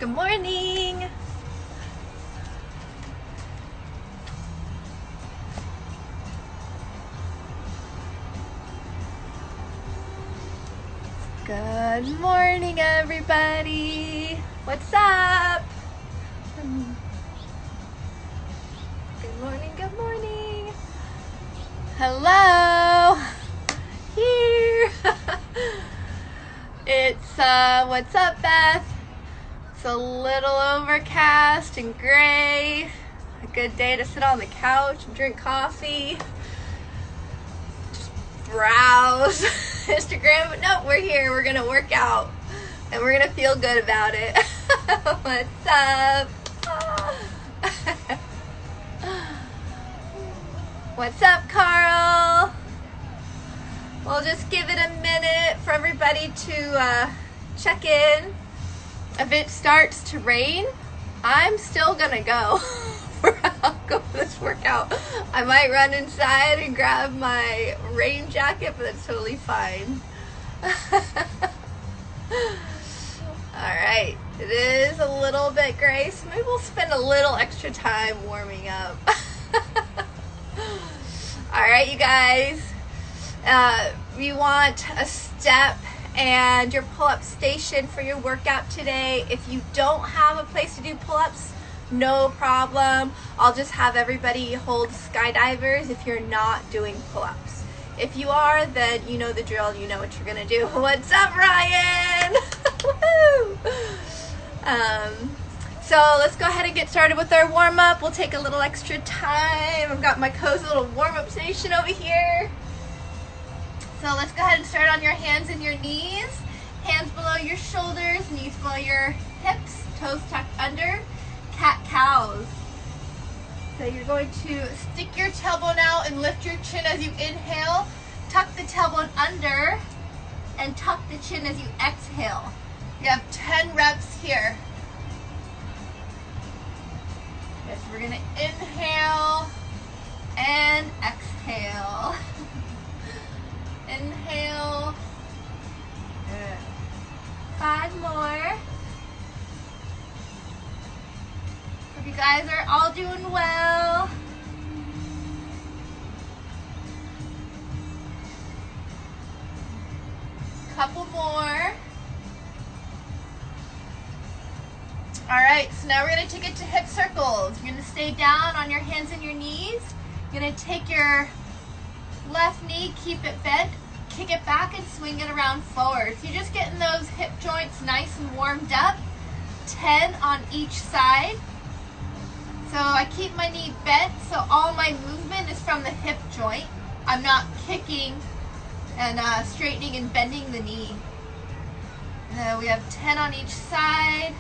Good morning. Good morning, everybody. What's up? Good morning, good morning. Hello. Here. It's, what's up, Beth? It's a little overcast and gray. A good day to sit on the couch and drink coffee. Just browse Instagram. But no, we're here. We're gonna work out and we're gonna feel good about it. What's up? What's up, Carl? We'll just give it a minute for everybody to check in. If it starts to rain, I'm still gonna go. I'll go for this workout. I might run inside and grab my rain jacket, but that's totally fine. Alright, it is a little bit gray, so maybe we'll spend a little extra time warming up. Alright, you guys. We want a step and your pull-up station for your workout today. If you don't have a place to do pull-ups, no problem. I'll just have everybody hold skydivers if you're not doing pull-ups. If you are, then you know the drill. You know what you're gonna do. What's up, Ryan? Woo! So let's go ahead and get started with our warm-up. We'll take a little extra time. I've got my cozy little warm-up station over here. So let's go ahead and start on your hands and your knees. Hands below your shoulders, knees below your hips, toes tucked under. Cat-cows. So you're going to stick your tailbone out and lift your chin as you inhale. Tuck the tailbone under and tuck the chin as you exhale. You have 10 reps here. Okay, so we're going to inhale and exhale. Inhale. Good. 5 more. Hope you guys are all doing well. Couple more. Alright, so now we're going to take it to hip circles. You're going to stay down on your hands and your knees. You're going to take your left knee, keep it bent, kick it back and swing it around forward. So you're just getting those hip joints nice and warmed up. 10 on each side. So I keep my knee bent, so all my movement is from the hip joint. I'm not kicking and straightening and bending the knee. And then we have 10 on each side.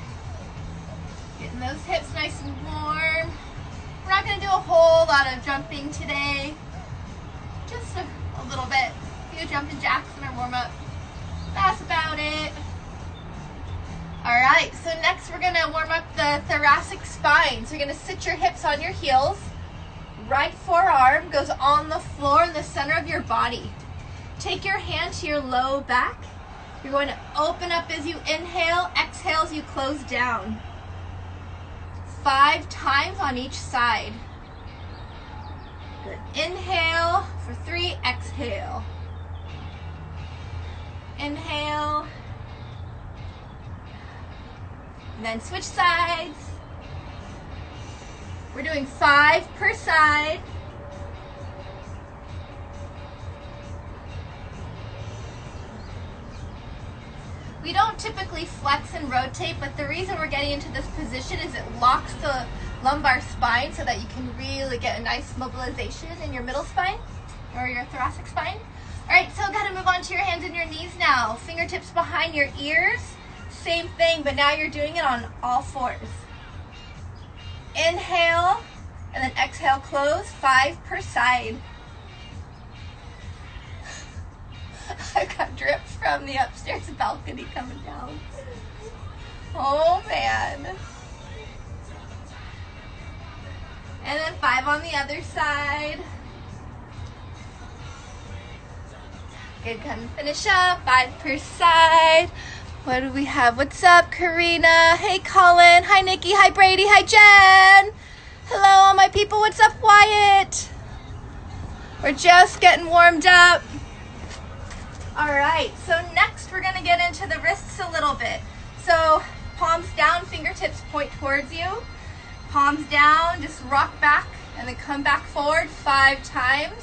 Getting those hips nice and warm. We're not going to do a whole lot of jumping today. Just a little bit. A few jumping jacks in our warm-up. That's about it. Alright, so next we're going to warm up the thoracic spine. So you're going to sit your hips on your heels. Right forearm goes on the floor in the center of your body. Take your hand to your low back. You're going to open up as you inhale. Exhale as you close down. 5 times on each side. Good. Inhale for 3, exhale. Inhale. And then switch sides. We're doing 5 per side. We don't typically flex and rotate, but the reason we're getting into this position is it locks the lumbar spine so that you can really get a nice mobilization in your middle spine or your thoracic spine. All right, so go ahead and move on to your hands and your knees now. Fingertips behind your ears. Same thing, but now you're doing it on all 4s. Inhale, and then exhale, close. 5 per side. I've got drips from the upstairs balcony coming down. Oh, man. And then 5 on the other side. Good, come finish up. 5 per side. What do we have? What's up, Karina? Hey, Colin. Hi, Nikki. Hi, Brady. Hi, Jen. Hello, all my people. What's up, Wyatt? We're just getting warmed up. All right, so next we're gonna get into the wrists a little bit. So palms down, fingertips point towards you. Palms down, just rock back and then come back forward 5 times.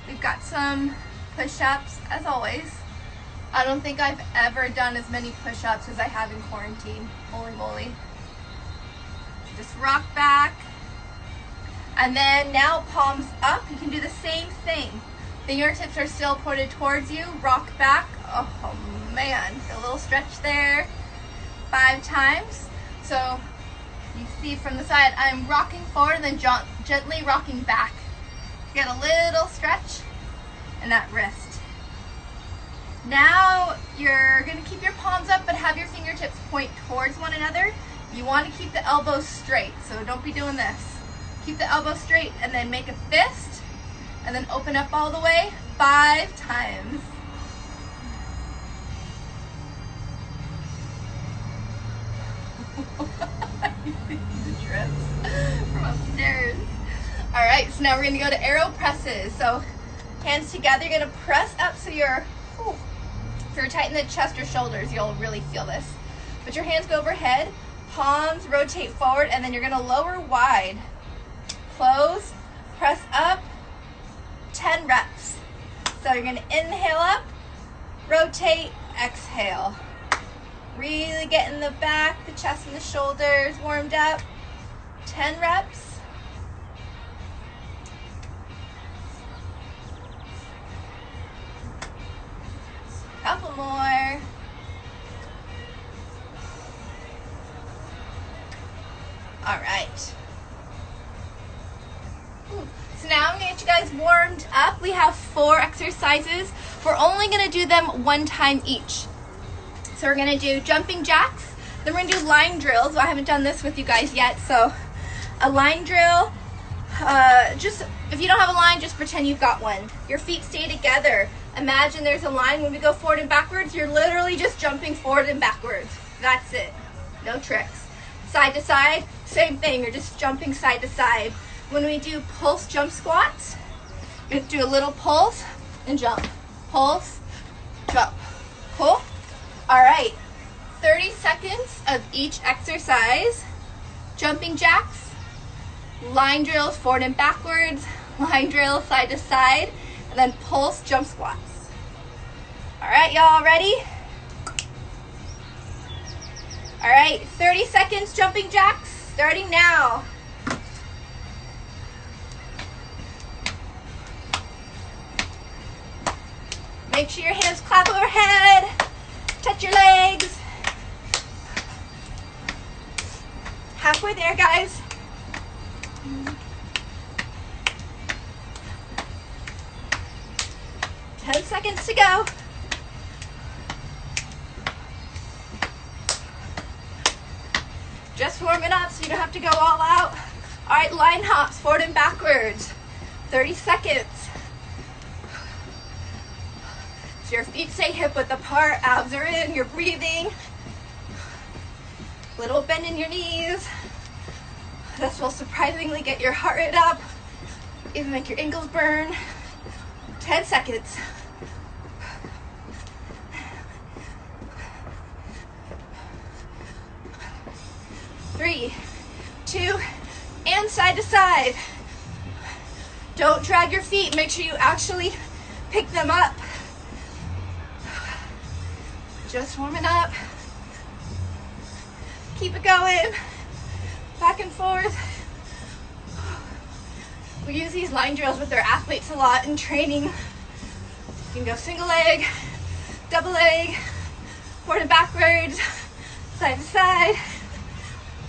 We've got some push-ups as always. I don't think I've ever done as many push-ups as I have in quarantine. Holy moly. Just rock back. And then now palms up, you can do the same thing. Fingertips are still pointed towards you, rock back. Oh man, a little stretch there. 5 times. So you see from the side, I'm rocking forward and then gently rocking back. Get a little stretch in that wrist. Now you're gonna keep your palms up but have your fingertips point towards one another. You want to keep the elbows straight, so don't be doing this. Keep the elbow straight and then make a fist and then open up all the way 5 times. The drips from upstairs. All right, so now we're gonna go to arrow presses. So hands together, you're gonna press up so you're, if you're tight in the chest or shoulders, you'll really feel this. But your hands go overhead, palms rotate forward, and then you're gonna lower wide. Close, press up, 10 reps. So you're gonna inhale up, rotate, exhale. Really getting the back, the chest and the shoulders warmed up. 10 reps. Couple more. All right. So now I'm gonna get you guys warmed up. We have 4 exercises. We're only gonna do them 1 time each. So we're gonna do jumping jacks, then we're gonna do line drills. I haven't done this with you guys yet, so a line drill, just if you don't have a line, just pretend you've got one. Your feet stay together. Imagine there's a line. When we go forward and backwards, you're literally just jumping forward and backwards. That's it, no tricks. Side to side, same thing, you're just jumping side to side. When we do pulse jump squats, you have to do a little pulse and jump. Pulse, jump. Cool? All right, 30 seconds of each exercise. Jumping jacks, line drills forward and backwards, line drills side to side, and then pulse jump squats. All right, y'all ready? All right, 30 seconds jumping jacks, starting now. Make sure your hands clap overhead. Touch your legs. Halfway there, guys. Ten seconds to go. Just warming up so you don't have to go all out. All right, line hops, forward and backwards. 30 seconds. So your feet stay hip width apart, abs are in, you're breathing. Little bend in your knees. This will surprisingly get your heart rate up, even make your ankles burn. 10 seconds. Three, 2, and side to side. Don't drag your feet, make sure you actually pick them up. Just warming up. Keep it going. Back and forth. We use these line drills with our athletes a lot in training. You can go single leg, double leg, forward and backwards, side to side.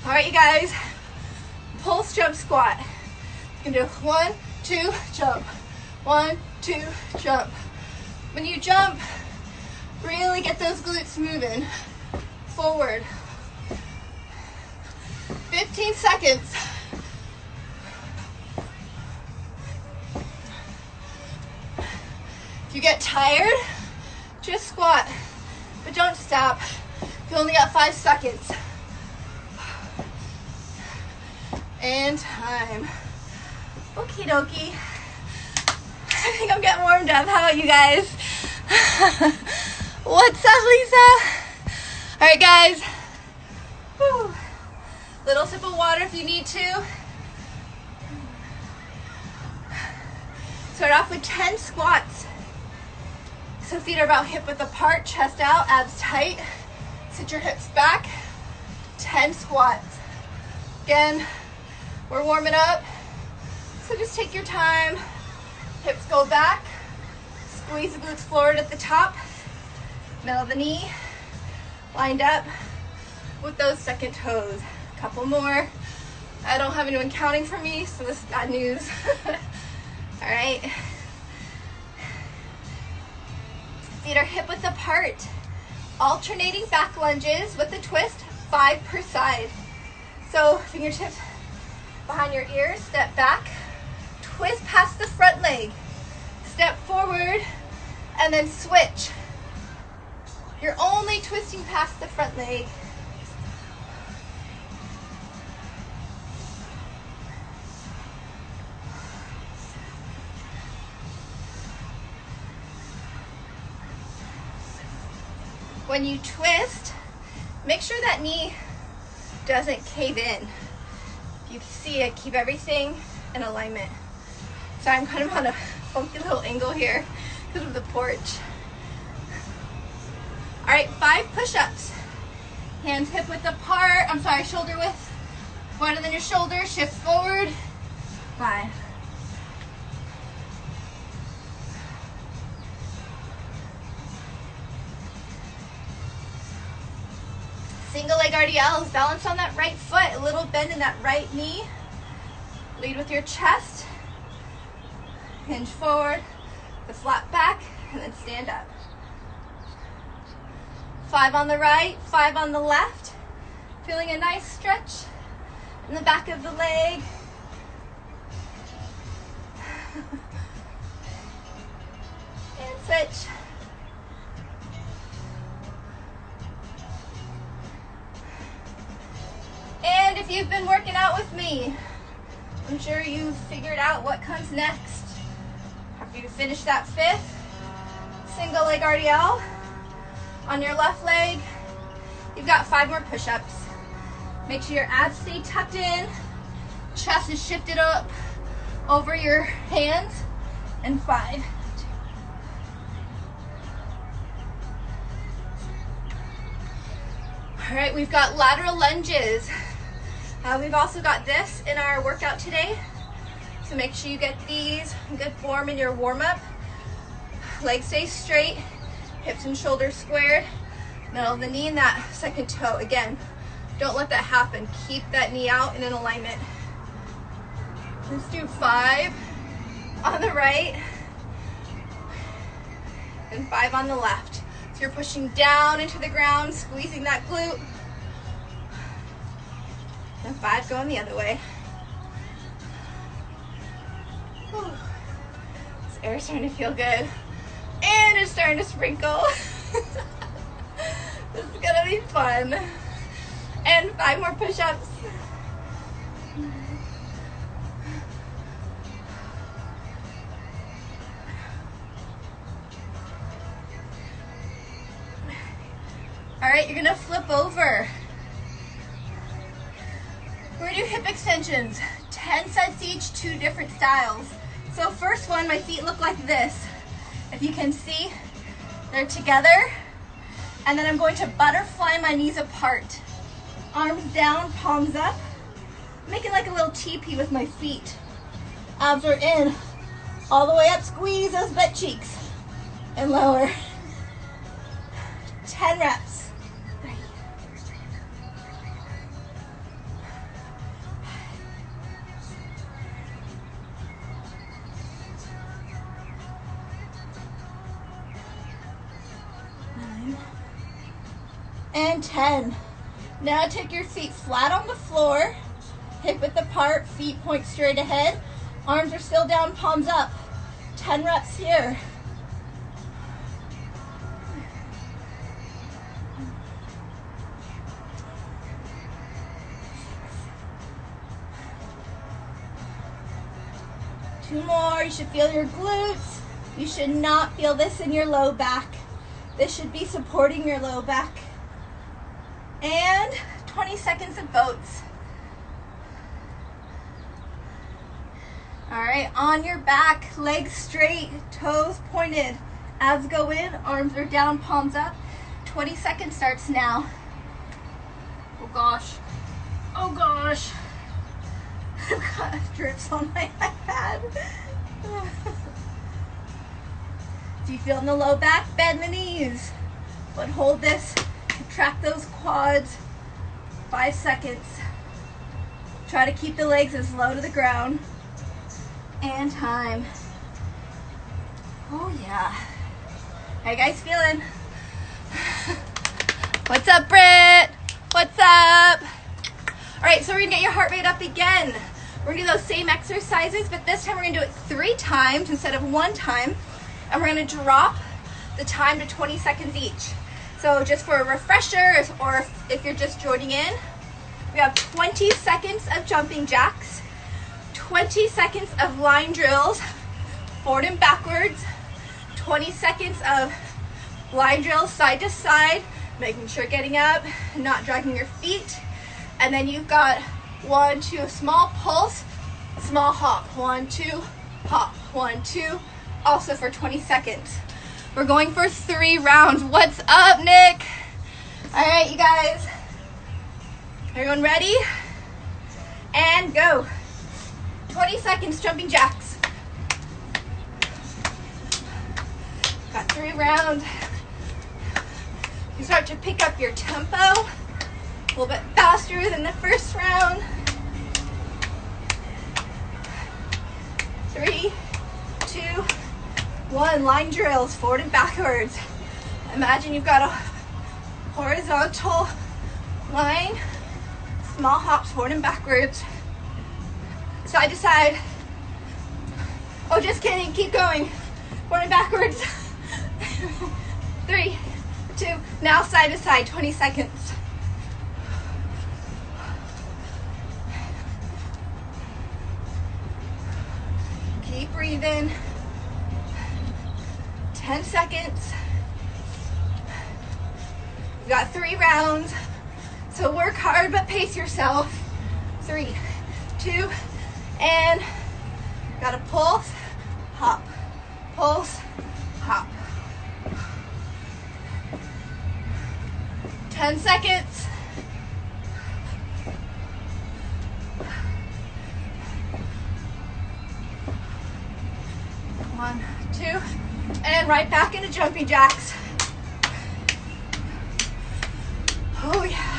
All right, you guys, pulse jump squat. You can do 1, 2, jump. 1, 2, jump. When you jump, really get those glutes moving forward. 15 seconds. If you get tired, just squat but don't stop. You only got 5 seconds. And time. Okie dokie. I think I'm getting warmed up. How about you guys? What's up, Lisa? All right, guys. Whew. Little sip of water if you need to. Start off with 10 squats. So feet are about hip width apart, chest out, abs tight. Sit your hips back. 10 squats. Again, we're warming up. So just take your time. Hips go back. Squeeze the glutes forward at the top. Middle of the knee. Lined up with those second toes. A couple more. I don't have anyone counting for me, so this is bad news. All right. Feet are hip width apart. Alternating back lunges with a twist, 5 per side. So fingertips behind your ears, step back, twist past the front leg, step forward, and then switch. You're only twisting past the front leg. When you twist, make sure that knee doesn't cave in. If you see it, keep everything in alignment. So I'm kind of on a funky little angle here because of the porch. All right, 5 push-ups. Hands hip width apart, shoulder width wider than your shoulder, shift forward, 5. Single leg RDLs, balance on that right foot, a little bend in that right knee. Lead with your chest. Hinge forward, the flat back, and then stand up. 5 on the right, 5 on the left. Feeling a nice stretch in the back of the leg. And switch. And if you've been working out with me, I'm sure you've figured out what comes next. After you finish that 5th single leg RDL on your left leg, you've got 5 more push-ups. Make sure your abs stay tucked in, chest is shifted up over your hands, and 5. All right, we've got lateral lunges. We've also got this in our workout today. So make sure you get these in good form in your warm-up. Legs stay straight, hips and shoulders squared, middle of the knee and that second toe. Again, don't let that happen. Keep that knee out and in alignment. Let's do 5 on the right and 5 on the left. So you're pushing down into the ground, squeezing that glute. And 5 going the other way. Whew. This air's starting to feel good. And it's starting to sprinkle. This is gonna be fun. And 5 more push-ups. All right, you're gonna flip over. We're gonna do hip extensions, 10 sets each, 2 different styles. So first one, my feet look like this. If you can see, they're together. And then I'm going to butterfly my knees apart. Arms down, palms up. Making like a little teepee with my feet. Abs are in, all the way up, squeeze those butt cheeks. And lower. 10 reps. And 10. Now take your feet flat on the floor, hip width apart, feet point straight ahead. Arms are still down, palms up. 10 reps here. 2 more. You should feel your glutes. You should not feel this in your low back. This should be supporting your low back. And 20 seconds of boats. All right, on your back, legs straight, toes pointed. Abs go in, arms are down, palms up. 20 seconds starts now. Oh gosh. Oh gosh. I've got drips on my iPad. Do you feel in the low back? Bend the knees. But hold this. Contract those quads. 5 seconds. Try to keep the legs as low to the ground. And time. Oh yeah. How you guys feeling? What's up, Britt? What's up? All right, so we're gonna get your heart rate up again. We're gonna do those same exercises, but this time we're gonna do it 3 times instead of 1 time. And we're gonna drop the time to 20 seconds each. So just for a refresher, or if you're just joining in, we have 20 seconds of jumping jacks, 20 seconds of line drills, forward and backwards, 20 seconds of line drills side to side, making sure getting up, not dragging your feet. And then you've got 1, 2, small pulse, small hop, 1, 2, hop, 1, 2, also for 20 seconds. We're going for 3 rounds. What's up, Nick? All right, you guys. Everyone ready? And go. 20 seconds, jumping jacks. Got 3 rounds. You start to pick up your tempo a little bit faster than the first round. 3, 2, 1. Line drills, forward and backwards. Imagine you've got a horizontal line, small hops forward and backwards, side to side. Oh, just kidding, keep going. Forward and backwards. 3, 2, now side to side, 20 seconds. Keep breathing. 10 seconds. We've got 3 rounds, so work hard but pace yourself. 3, 2, and got a pulse, hop, pulse, hop. 10 seconds. One, 2, and right back into jumping jacks. Oh yeah.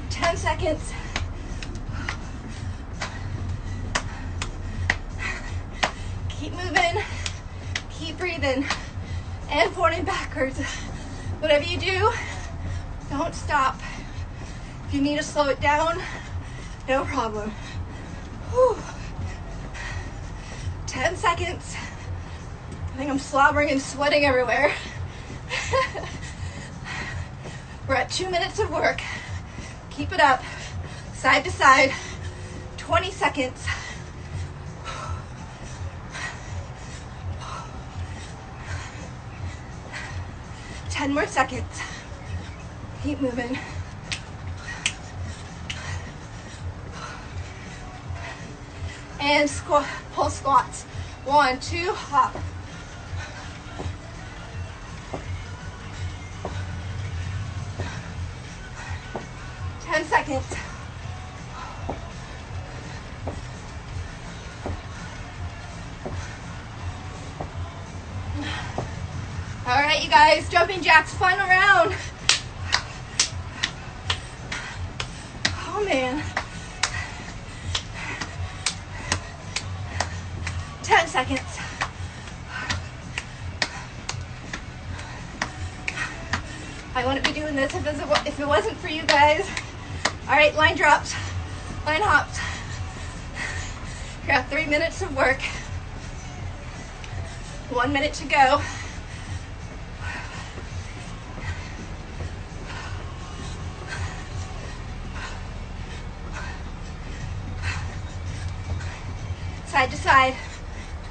10 seconds. Keep moving, keep breathing, and forward and backwards. Whatever you do, don't stop. If you need to slow it down, no problem. Whew. 10 seconds. I think I'm slobbering and sweating everywhere. We're at 2 minutes of work. Keep it up. Side to side. 20 seconds. 10 more seconds. Keep moving. And squat, pull squats. 1, 2, hop. Seconds. All right, you guys, jumping jacks, final round. Oh man. 10 seconds. I wouldn't be doing this if it wasn't for you guys. All right, line drops, line hops. You got 3 minutes of work. 1 minute to go. to side.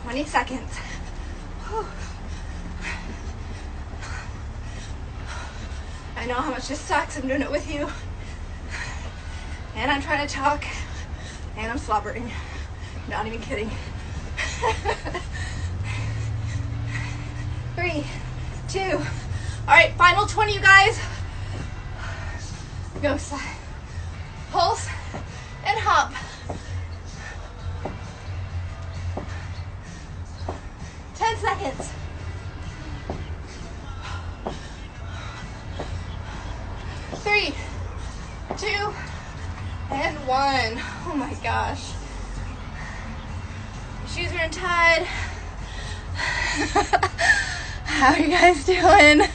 20 seconds. Whew. I know how much this sucks. I'm doing it with you. And I'm trying to talk. And I'm slobbering. Not even kidding. 3, 2. All right, final 20, you guys. Go side. Pulse and hop. Seconds. 3, 2, and 1. Oh my gosh. Shoes are untied. How are you guys doing?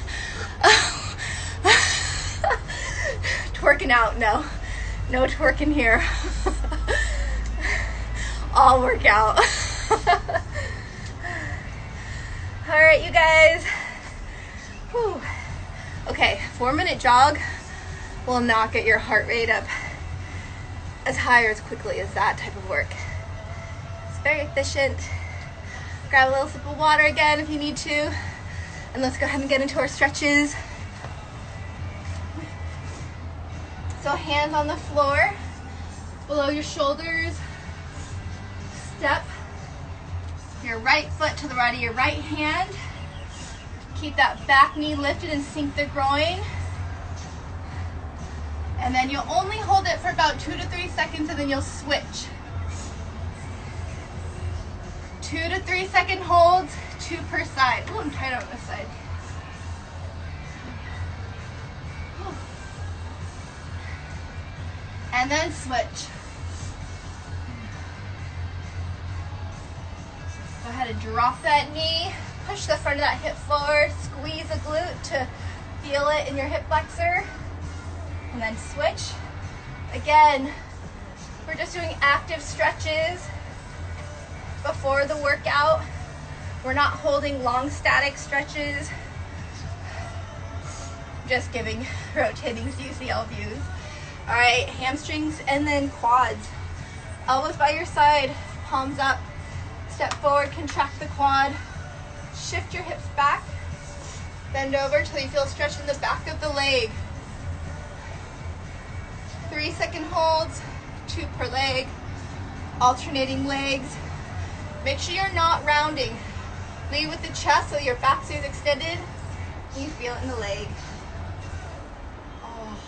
Twerking out? No. No twerking here. All workout. All right, you guys. Whew. Okay, 4-minute jog will not get your heart rate up as high or as quickly as that type of work. It's very efficient. Grab a little sip of water again if you need to. And let's go ahead and get into our stretches. So hands on the floor, below your shoulders. Step your right foot to the right of your right hand. Keep that back knee lifted and sink the groin. And then you'll only hold it for about 2 to 3 seconds and then you'll switch. 2 to 3 second holds, 2 per side. Oh, I'm tired on this side. And then switch. Go ahead and drop that knee, push the front of that hip forward, squeeze the glute to feel it in your hip flexor, and then switch. Again, we're just doing active stretches before the workout. We're not holding long static stretches, just giving rotating so you see all views. All right, hamstrings and then quads. Elbows by your side, palms up. Step forward, contract the quad, shift your hips back, bend over till you feel stretch in the back of the leg. 3 second holds, 2 per leg, alternating legs. Make sure you're not rounding. Lead with the chest so your back stays extended and you feel it in the leg. Oh,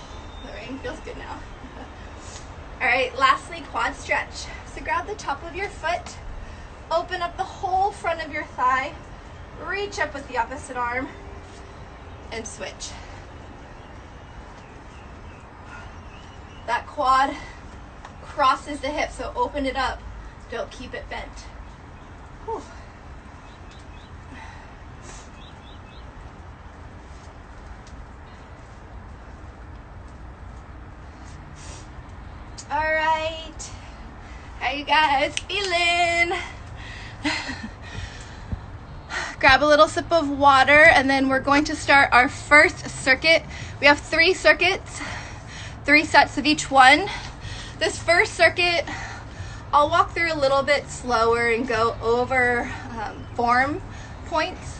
the rain feels good now. All right, lastly, quad stretch. So grab the top of your foot, open up the whole front of your thigh, reach up with the opposite arm, and switch. That quad crosses the hip, so open it up. Don't keep it bent. Whew. All right, how you guys feeling? Grab a little sip of water and then we're going to start our first circuit. We have 3 circuits, 3 sets of each one. This first circuit, I'll walk through a little bit slower and go over form points,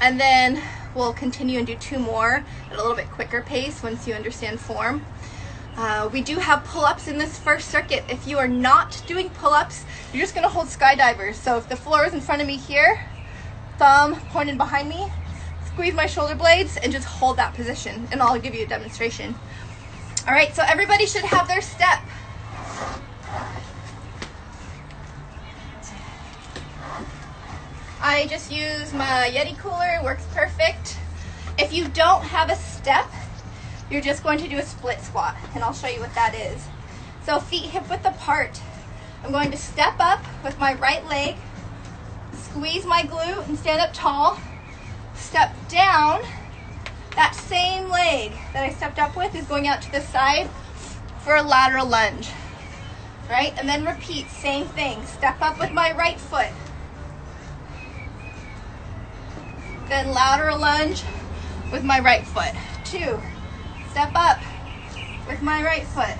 and then we'll continue and do 2 more at a little bit quicker pace once you understand form. We do have pull-ups in this first circuit. If you are not doing pull-ups, you're just gonna hold skydivers. So if the floor is in front of me here, thumb pointed behind me, squeeze my shoulder blades and just hold that position, and I'll give you a demonstration. All right, so everybody should have their step. I just use my Yeti cooler, it works perfect. If you don't have a step, you're just going to do a split squat, and I'll show you what that is. So feet hip width apart. I'm going to step up with my right leg, squeeze my glute and stand up tall. Step down. That same leg that I stepped up with is going out to the side for a lateral lunge. Right? And then repeat, same thing. Step up with my right foot. Then lateral lunge with my right foot. 2. Step up with my right foot.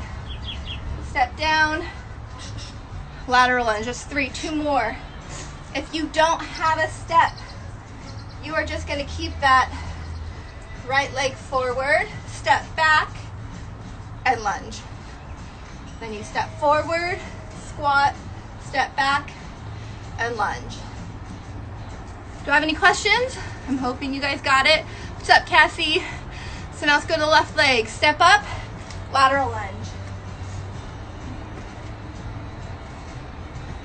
Step down. lateral lunge. Just 3, 2 more. If you don't have a step, you are just gonna keep that right leg forward, step back, and lunge. Then you step forward, squat, step back, and lunge. Do I have any questions? I'm hoping you guys got it. What's up, Cassie? So now let's go to the left leg. Step up, lateral lunge.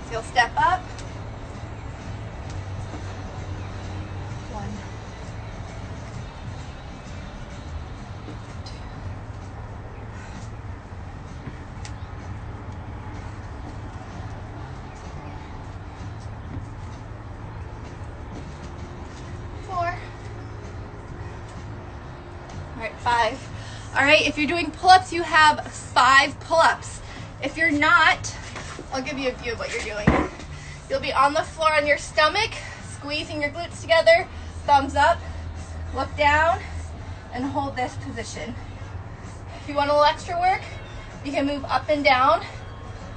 So you'll step up. 1, 2, 4. All right, 5. All right, if you're doing pull-ups, you have 5 pull-ups. If you're not, I'll give you a view of what you're doing. You'll be on the floor on your stomach, squeezing your glutes together, thumbs up, look down, and hold this position. If you want a little extra work, you can move up and down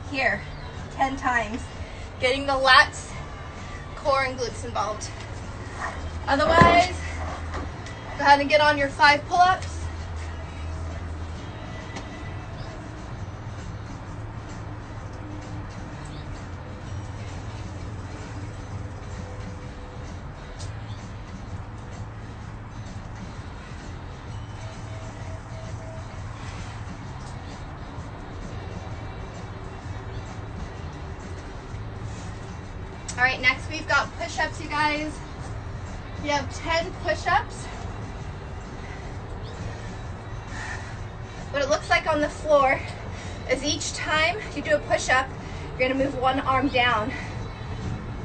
here 10 times, getting the lats, core, and glutes involved. Otherwise, go ahead and get on your 5 pull-ups. All right, next we've got push-ups, you guys. We have 10 push-ups. What it looks like on the floor is each time you do a push-up, you're gonna move one arm down,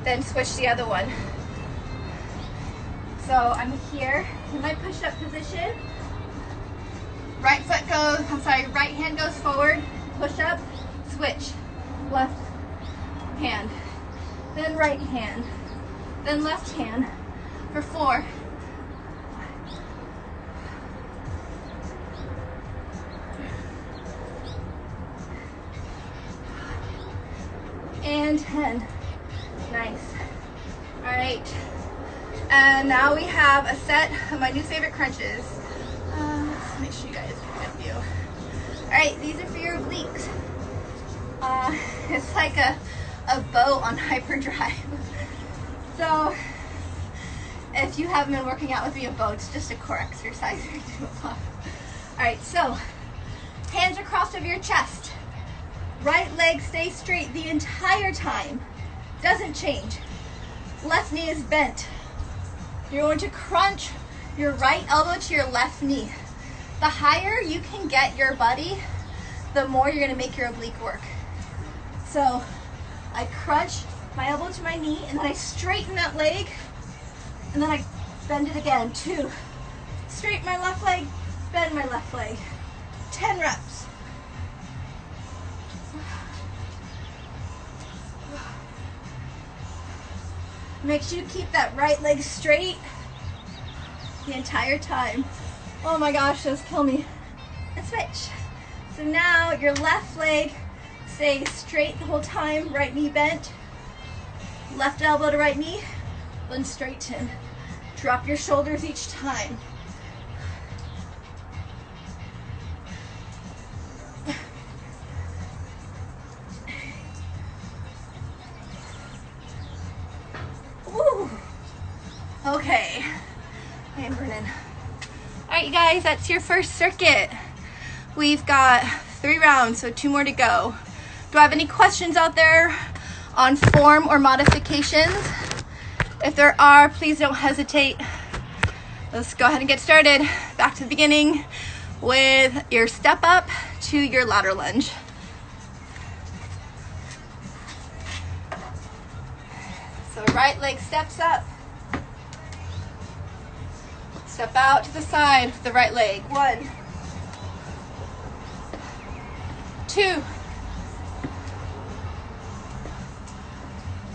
then switch the other one. So I'm here in my push-up position. Right hand goes forward, push up, switch, left hand, then right hand, then left hand for 4. And 10. Nice. All right. And now we have a set of my new favorite crunches. Let's make sure you guys get a good view. All right, these are for your obliques. It's like a boat on hyperdrive. So if you haven't been working out with me, a boat's just a core exercise. All right, so hands are crossed over your chest. Right leg stays straight the entire time. Doesn't change. Left knee is bent. You're going to crunch your right elbow to your left knee. The higher you can get your buddy, the more you're gonna make your oblique work. So I crunch my elbow to my knee, and then I straighten that leg, and then I bend it again. 2. Straighten my left leg, bend my left leg. 10 reps. Make sure you keep that right leg straight the entire time. Oh my gosh, those kill me. And switch. So now your left leg stays straight the whole time, right knee bent. Left elbow to right knee, then straighten. Drop your shoulders each time. Woo. Okay, I'm burning. All right, you guys, that's your first circuit. We've got 3 rounds, so 2 more to go. Do I have any questions out there on form or modifications? If there are, please don't hesitate. Let's go ahead and get started. Back to the beginning with your step up to your lateral lunge. So right leg steps up. Step out to the side with the right leg. 1, 2,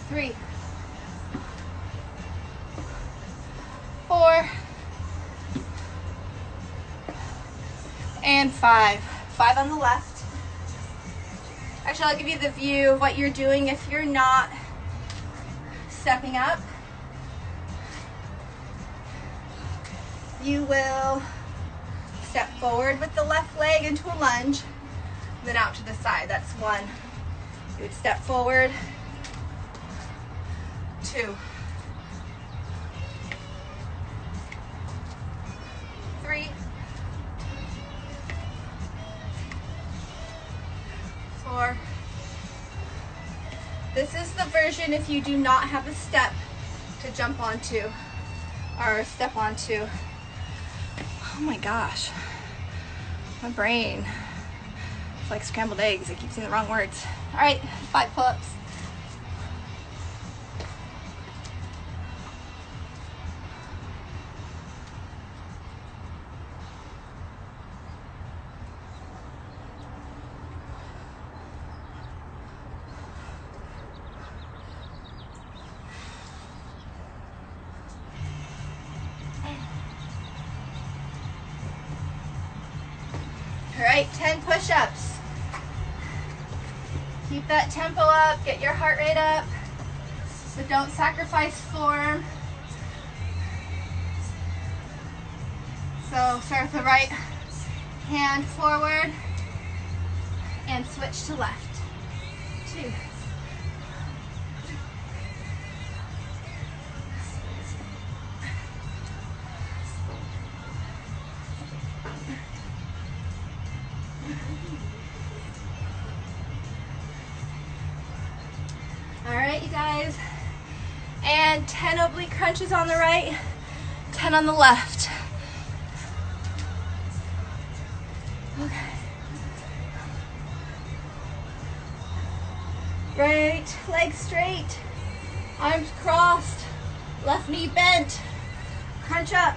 3, 4, and 5. 5 on the left. Actually, I'll give you the view of what you're doing if you're not stepping up. You will step forward with the left leg into a lunge, then out to the side. That's 1. You would step forward, 2, 3, 4. This is the version if you do not have a step to jump onto or step onto. Oh my gosh, my brain, it's like scrambled eggs. I keep saying the wrong words. All right, 5 pull-ups. All right, 10 push-ups. Keep that tempo up, get your heart rate up, so don't sacrifice form. So start with the right hand forward and switch to left. 2. All right, you guys, and 10 oblique crunches on the right, 10 on the left. Okay. Right leg straight, arms crossed, left knee bent, crunch up.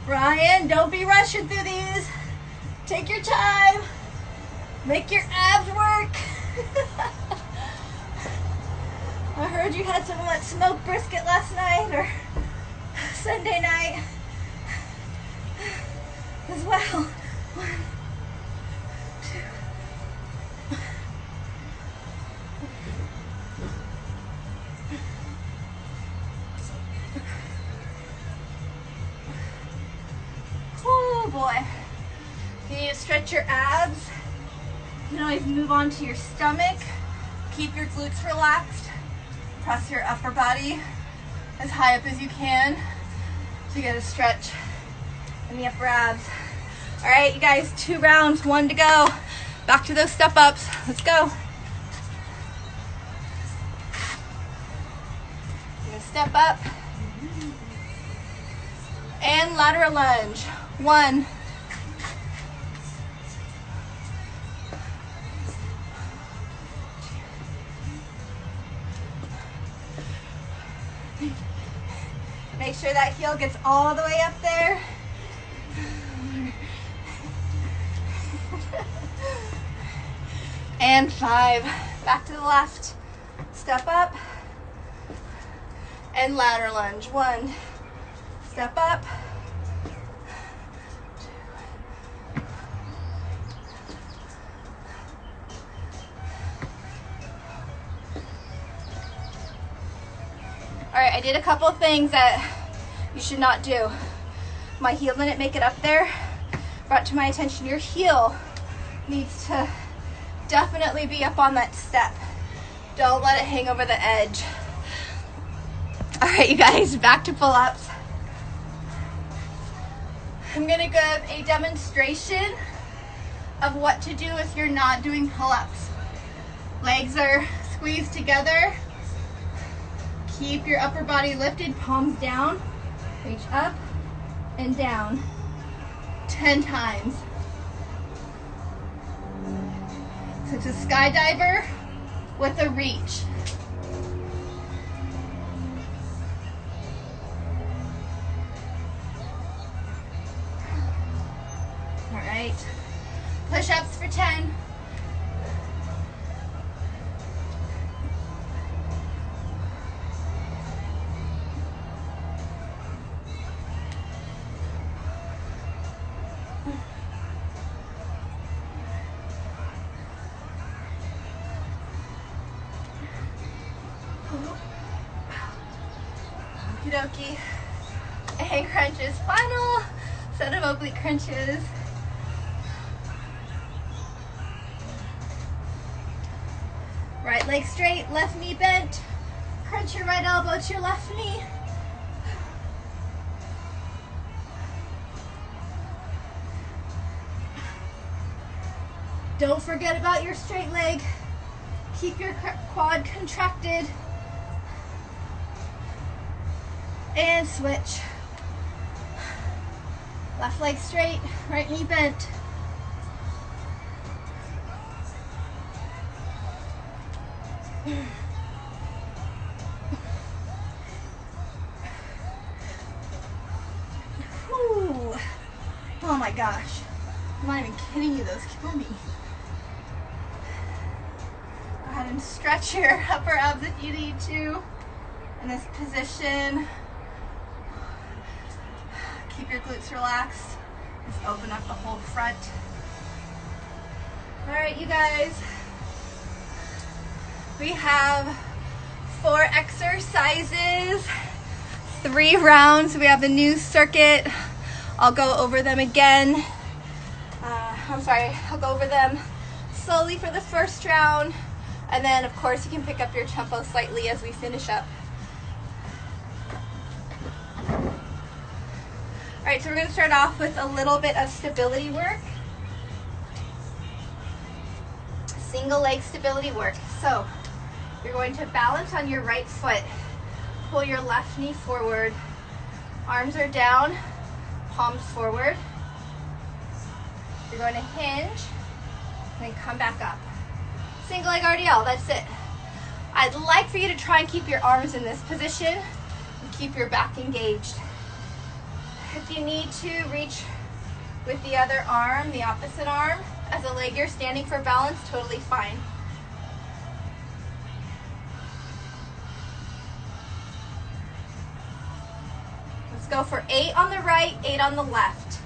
Brian, don't be rushing through these. Take your time. Make your abs work. I heard you had some of that smoked brisket last night or Sunday night as well. 1, 2. Oh boy. You need to stretch your abs. You can always move on to your stomach. Keep your glutes relaxed. Press your upper body as high up as you can to get a stretch in the upper abs. All right, you guys, 2 rounds, 1 to go. Back to those step ups. Let's go. You're gonna step up and lateral lunge. 1. Make sure that heel gets all the way up there. And 5. Back to the left. Step up and lateral lunge. 1. Step up. 2. All right, I did a couple of things that you should not do. My heel didn't make it up there. Brought to my attention, your heel needs to definitely be up on that step. Don't let it hang over the edge. All right, you guys, back to pull-ups. I'm gonna give a demonstration of what to do if you're not doing pull-ups. Legs are squeezed together. Keep your upper body lifted, palms down. Reach up and down 10 times. So it's a skydiver with a reach. All right, push-ups for 10. dokie. And crunches. Final set of oblique crunches. Right leg straight, left knee bent. Crunch your right elbow to your left knee. Don't forget about your straight leg. Keep your quad contracted. And switch. Left leg straight, right knee bent. Whew. Oh my gosh. I'm not even kidding you, those kill me. Go ahead and stretch your upper abs if you need to. In this position, keep your glutes relaxed. Just open up the whole front. All right, you guys. We have 4 exercises, 3 rounds. We have the new circuit. I'll go over them again. I'll go over them slowly for the first round. And then, of course, you can pick up your tempo slightly as we finish up. All right, so we're going to start off with a little bit of stability work. Single leg stability work. So you're going to balance on your right foot. Pull your left knee forward. Arms are down, palms forward. You're going to hinge and then come back up. Single leg RDL, that's it. I'd like for you to try and keep your arms in this position and keep your back engaged. If you need to, reach with the other arm, the opposite arm, as a leg you're standing for balance, totally fine. Let's go for 8 on the right, 8 on the left.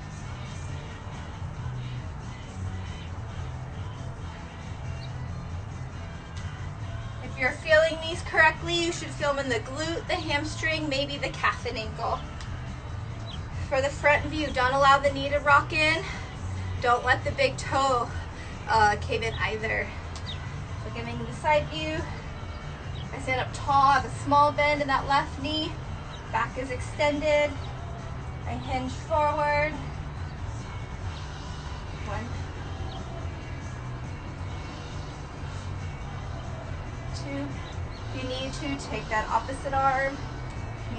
If you're feeling these correctly, you should feel them in the glute, the hamstring, maybe the calf and ankle. For the front view, don't allow the knee to rock in. Don't let the big toe cave in either. So giving the side view. I stand up tall, I have a small bend in that left knee. Back is extended. I hinge forward. 1, 2. If you need to, take that opposite arm.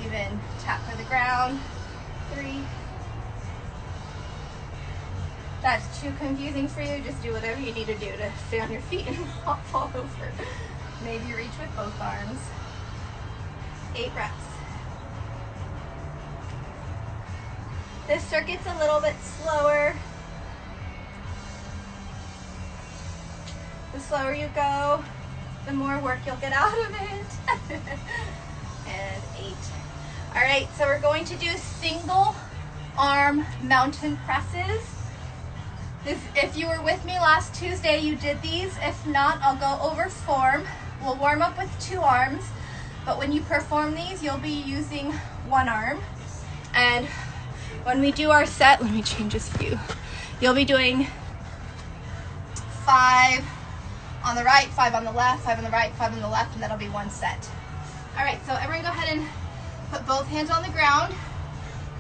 Even tap for the ground. 3. That's too confusing for you, just do whatever you need to do to stay on your feet and not fall over. Maybe reach with both arms. 8 reps. This circuit's a little bit slower. The slower you go, the more work you'll get out of it. And 8. All right, so we're going to do single arm mountain presses. If you were with me last Tuesday, you did these. If not, I'll go over form. We'll warm up with 2 arms, but when you perform these, you'll be using 1 arm. And when we do our set, let me change this view. You'll be doing 5 on the right, 5 on the left, 5 on the right, 5 on the left, and that'll be 1 set. All right, so everyone go ahead and put both hands on the ground.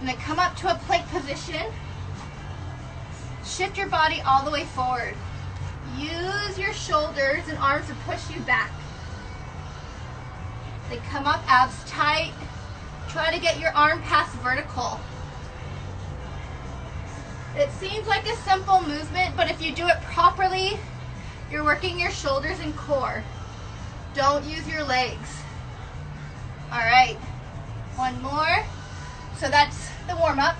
And then come up to a plank position. Shift your body all the way forward. Use your shoulders and arms to push you back. Then come up, abs tight. Try to get your arm past vertical. It seems like a simple movement, but if you do it properly, you're working your shoulders and core. Don't use your legs. All right, 1 more. So that's the warm-up.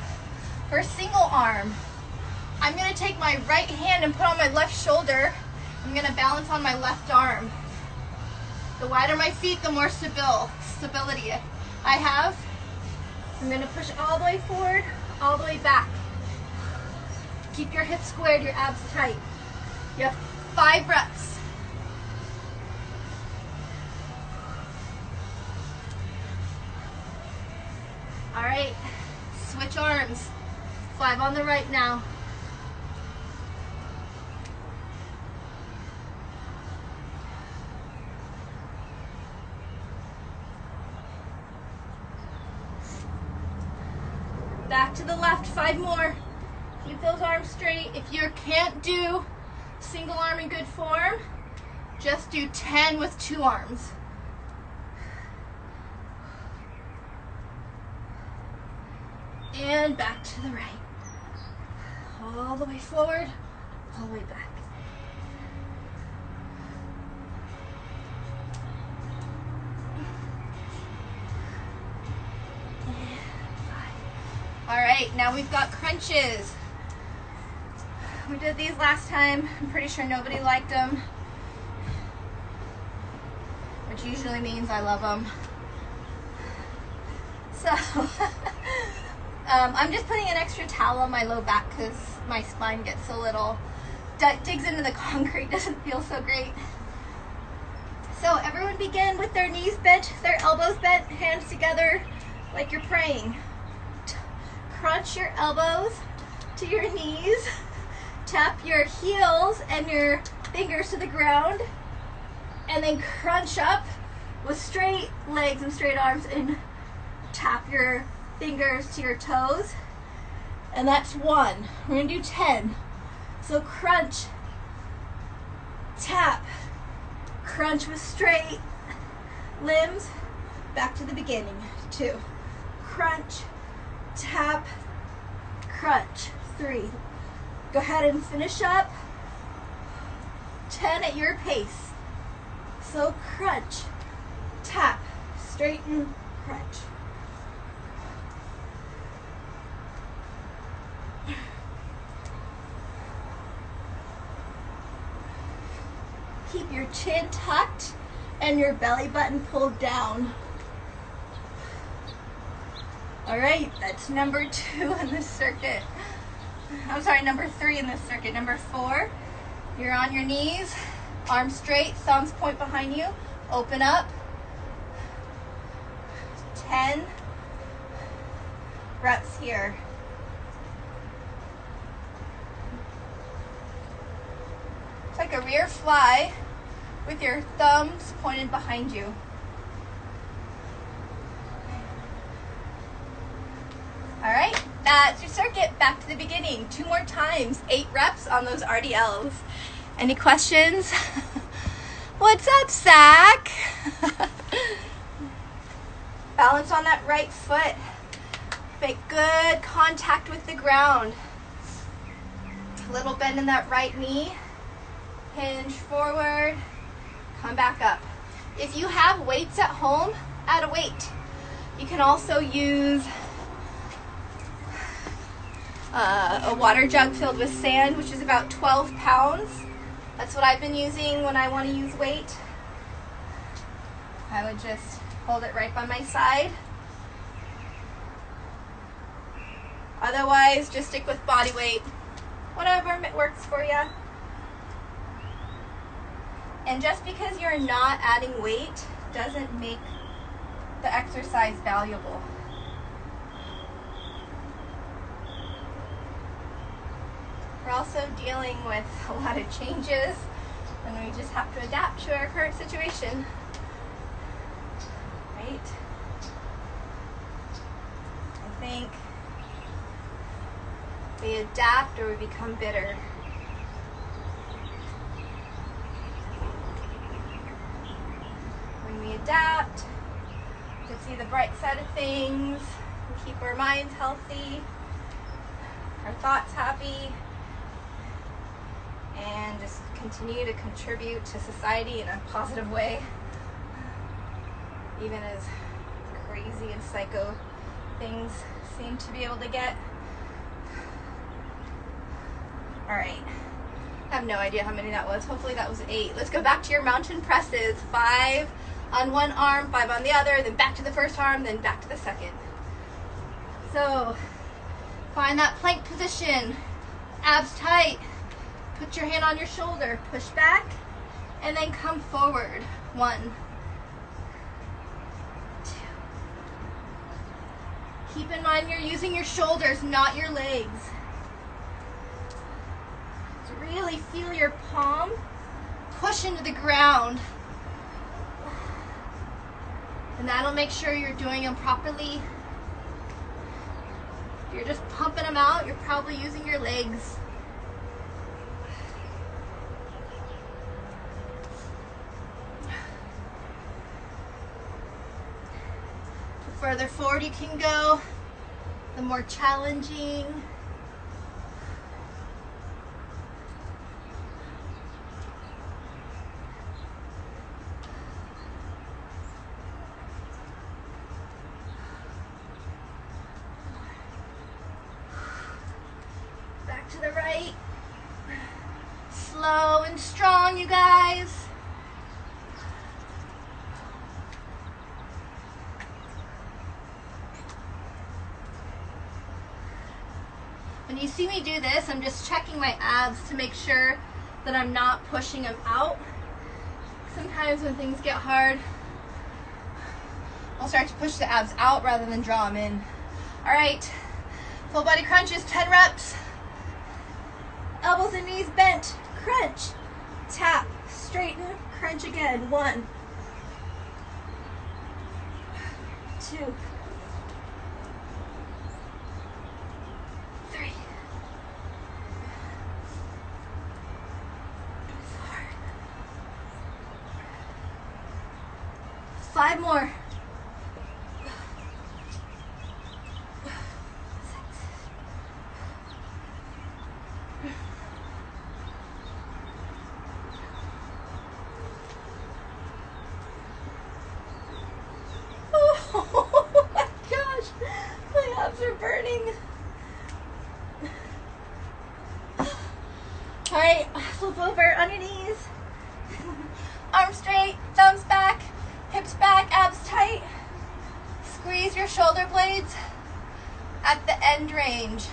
For single arm, I'm gonna take my right hand and put on my left shoulder. I'm gonna balance on my left arm. The wider my feet, the more stability I have. I'm gonna push all the way forward, all the way back. Keep your hips squared, your abs tight. You have 5 reps. All right, switch arms. 5 on the right now. Back to the left, 5 more. Keep those arms straight. If you can't do single arm in good form, just do 10 with 2 arms. And back to the right. All the way forward, all the way back. All right, now we've got crunches. We did these last time. I'm pretty sure nobody liked them, which usually means I love them. So I'm just putting an extra towel on my low back because my spine gets a little, digs into the concrete, doesn't feel so great. So everyone begin with their knees bent, their elbows bent, hands together like you're praying. Crunch your elbows to your knees. Tap your heels and your fingers to the ground. And then crunch up with straight legs and straight arms and tap your fingers to your toes. And that's 1. We're going to do 10. So crunch, tap, crunch with straight limbs. Back to the beginning. 2. Crunch, tap, crunch. 3. Go ahead and finish up. 10 at your pace. So crunch, tap, straighten, crunch. Keep your chin tucked and your belly button pulled down. All right, that's number 2 in this circuit. I'm sorry, number 3 in this circuit. Number 4, you're on your knees, arms straight, thumbs point behind you, open up. 10 reps here. It's like a rear fly with your thumbs pointed behind you. All right, that's your circuit. Back to the beginning. 2 more times. 8 reps on those RDLs. Any questions? What's up, Zach? Balance on that right foot. Make good contact with the ground. A little bend in that right knee. Hinge forward. Come back up. If you have weights at home, add a weight. You can also use a water jug filled with sand, which is about 12 pounds. That's what I've been using when I want to use weight. I would just hold it right by my side. Otherwise, just stick with body weight. Whatever works for you. And just because you're not adding weight doesn't make the exercise valuable. We're also dealing with a lot of changes, and we just have to adapt to our current situation. Right? I think we adapt or we become bitter. When we adapt, we can see the bright side of things, we keep our minds healthy, our thoughts happy, and just continue to contribute to society in a positive way, even as crazy and psycho things seem to be able to get. All right, I have no idea how many that was. Hopefully that was 8. Let's go back to your mountain presses. 5 on one arm, 5 on the other, then back to the first arm, then back to the second. So find that plank position, abs tight. Put your hand on your shoulder, push back, and then come forward. 1, 2, Keep in mind you're using your shoulders, not your legs. So really feel your palm push into the ground. And that'll make sure you're doing them properly. If you're just pumping them out, you're probably using your legs. The further forward you can go, the more challenging. Back to the right. Slow and strong, you guys. When you see me do this, I'm just checking my abs to make sure that I'm not pushing them out. Sometimes when things get hard, I'll start to push the abs out rather than draw them in. All right, full body crunches, 10 reps. Elbows and knees bent, crunch, tap, straighten, crunch again. 1, 2, 3, 4, 5 more. range.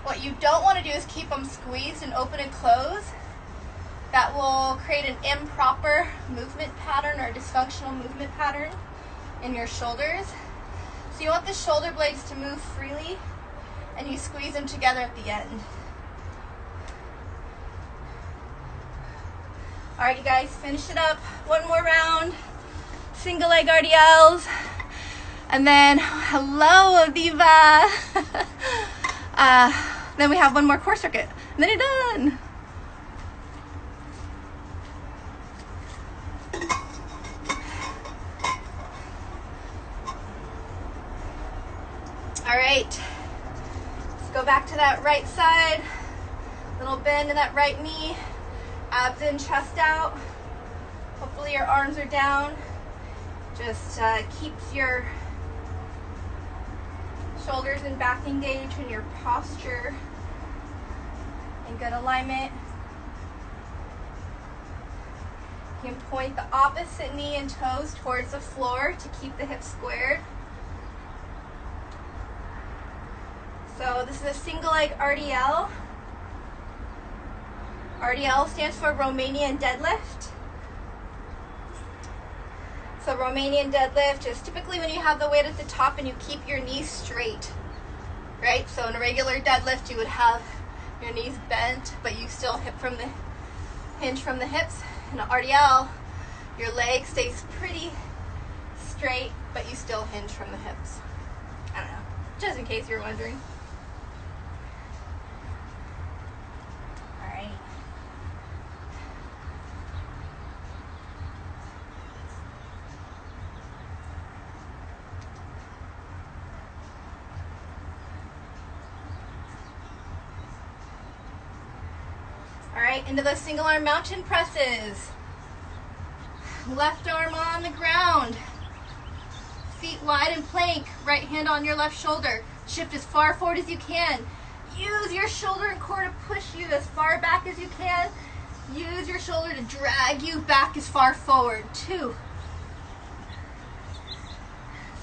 What you don't want to do is keep them squeezed and open and close. That will create an improper movement pattern or dysfunctional movement pattern in your shoulders. So you want the shoulder blades to move freely and you squeeze them together at the end. All right, you guys, finish it up. One more round, single leg RDLs. And then, hello, Aviva. Then we have one more core circuit, and then you're done. All right, let's go back to that right side. Little bend in that right knee, abs in, chest out. Hopefully your arms are down. Just keeps your shoulders and back engaged and your posture in good alignment. You can point the opposite knee and toes towards the floor to keep the hips squared. So this is a single leg RDL. RDL stands for Romanian deadlift. So Romanian deadlift is typically when you have the weight at the top and you keep your knees straight, right? So in a regular deadlift, you would have your knees bent, but you still hinge from the hips. In an RDL, your leg stays pretty straight, but you still hinge from the hips. I don't know, just in case you're wondering. Into those single arm mountain presses. Left arm on the ground. Feet wide in plank. Right hand on your left shoulder. Shift as far forward as you can. Use your shoulder and core to push you as far back as you can. Use your shoulder to drag you back as far forward. 2,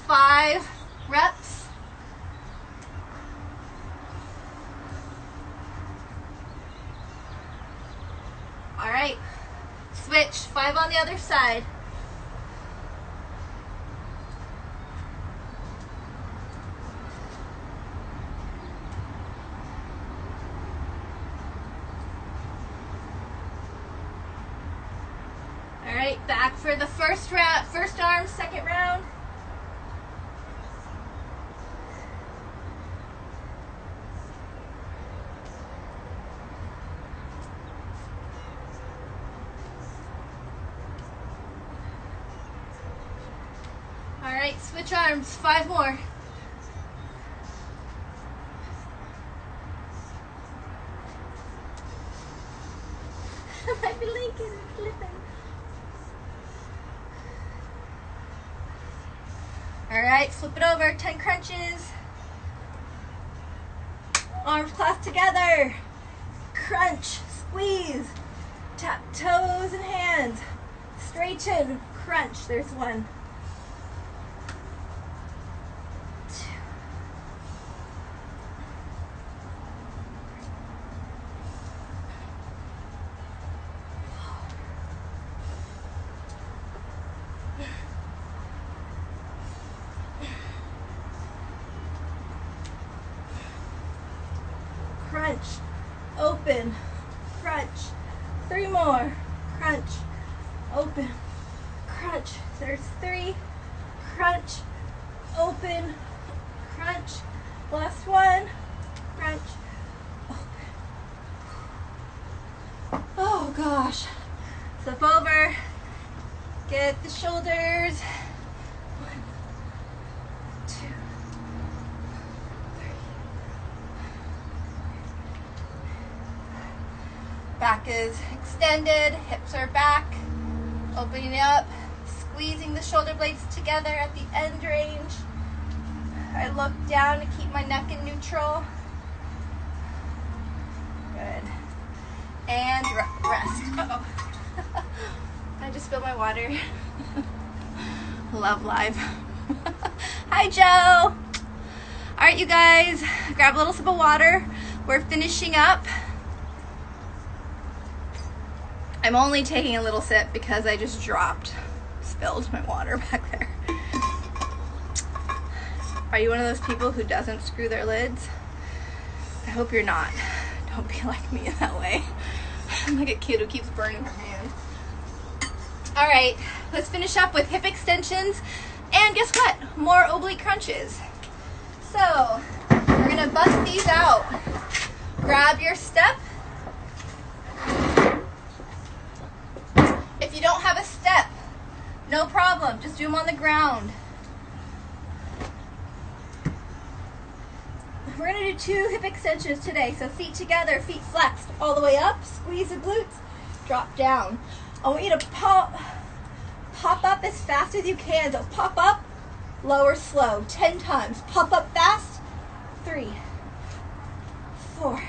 5 reps. All right, switch, 5 on the other side. first round, first arm, second round. All right, switch arms, 5 more. My blanket is flipping. All right, flip it over, 10 crunches. Arms clasped together. Crunch, squeeze. Tap toes and hands. Straighten, crunch. There's 1. 2. Crunch, open, crunch. 3 more. Crunch, open, crunch. There's 3. Crunch, open, crunch. Last 1. Crunch, open. Oh gosh. Flip over. Get the shoulders. 1, 2, 3. Back is extended, hips are back, opening up, squeezing the shoulder blades together at the end range. I look down to keep my neck in neutral. Good. And rest. Uh-oh. I just spilled my water. Love live. Hi, Joe. All right, you guys, grab a little sip of water. We're finishing up. I'm only taking a little sip because I just spilled my water back there. Are you one of those people who doesn't screw their lids? I hope you're not. Don't be like me in that way. I'm like a kid who keeps burning her hands. All right, let's finish up with hip extensions. And guess what? More oblique crunches. So we're gonna bust these out. Grab your step. If you don't have a step, no problem. Just do them on the ground. We're going to do 2 hip extensions today. So feet together, feet flexed all the way up. Squeeze the glutes. Drop down. I want you to pop up as fast as you can. So pop up, lower slow. 10 times. Pop up fast. 3, 4,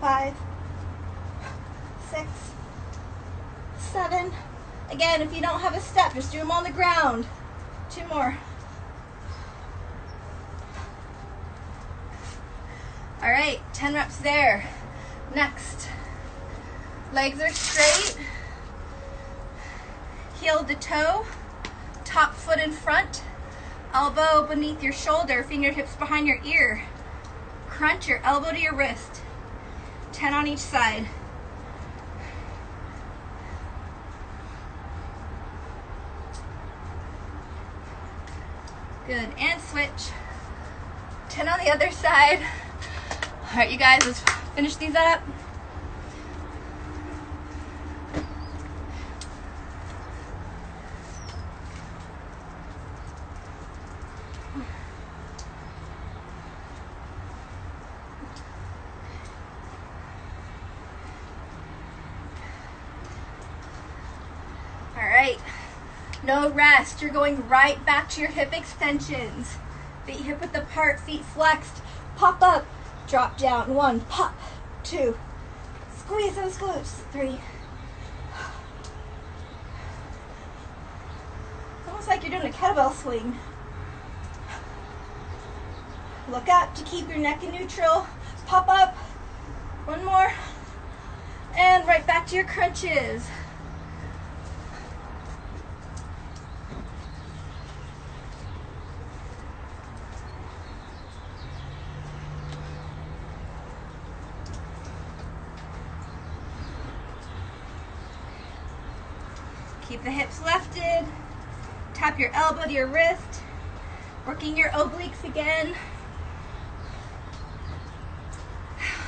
5, 6, 7. Again, if you don't have a step, just do them on the ground. 2 more. All right, 10 reps there. Next, legs are straight, heel to toe, top foot in front, elbow beneath your shoulder, fingertips behind your ear. Crunch your elbow to your wrist. 10 on each side. Good, and switch. 10 on the other side. All right, you guys, let's finish these up. All right, no rest. You're going right back to your hip extensions. Feet hip width apart, feet flexed. Pop up, drop down. 1, pop, 2. Squeeze those glutes. 3. It's almost like you're doing a kettlebell swing. Look up to keep your neck in neutral. Pop up. 1 more. And right back to your crunches. Keep the hips lifted. Tap your elbow to your wrist. Working your obliques again.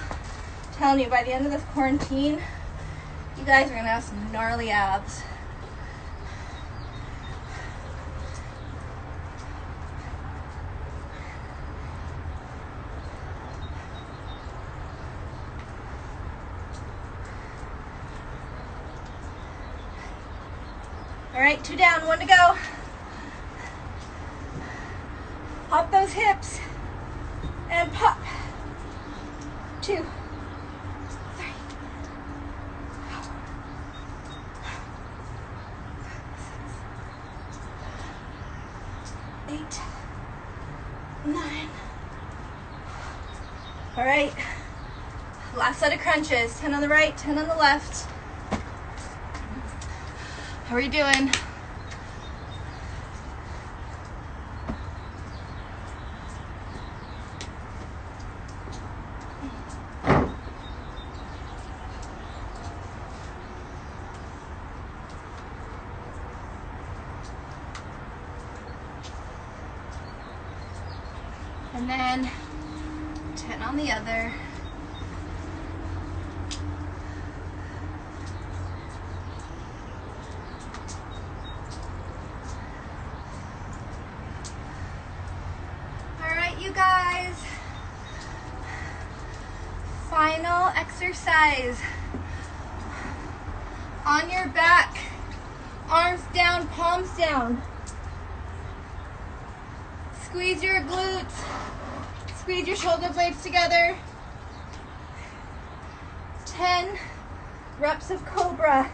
I'm telling you, by the end of this quarantine, you guys are gonna have some gnarly abs. All right, 2 down, 1 to go. Pop those hips and pop. 2, 3, 8, 9. All right, last set of crunches. 10 on the right, 10 on the left. How are you doing? And then 10 on the other. All right, you guys. Final exercise. On your back, arms down, palms down. Squeeze your glutes, squeeze your shoulder blades together. 10 reps of Cobra.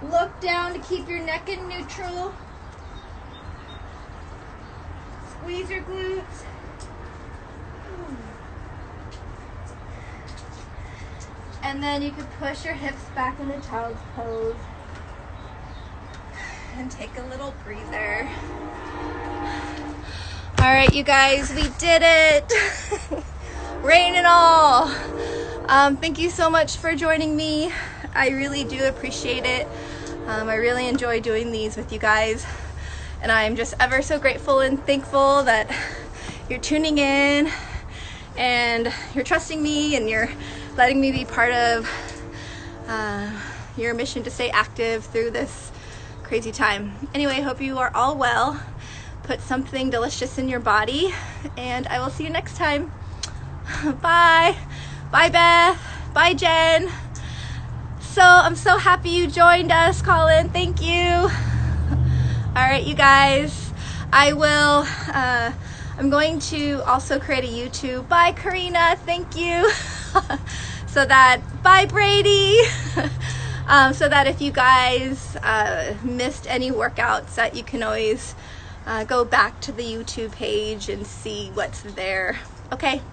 Look down to keep your neck in neutral. Squeeze your glutes. And then you can push your hips back into child's pose. And take a little breather. All right, you guys, we did it. Rain and all. Thank you so much for joining me. I really do appreciate it. I really enjoy doing these with you guys. And I'm just ever so grateful and thankful that you're tuning in and you're trusting me and you're letting me be part of your mission to stay active through this crazy time. Anyway, hope you are all well. Put something delicious in your body, and I will see you next time. Bye. Bye, Beth. Bye, Jen. So I'm so happy you joined us, Colin. Thank you. All right, you guys. I'm going to also create a YouTube. Bye, Karina. Thank you. Bye, Brady. So that if you guys missed any workouts, that you can always go back to the YouTube page and see what's there. Okay,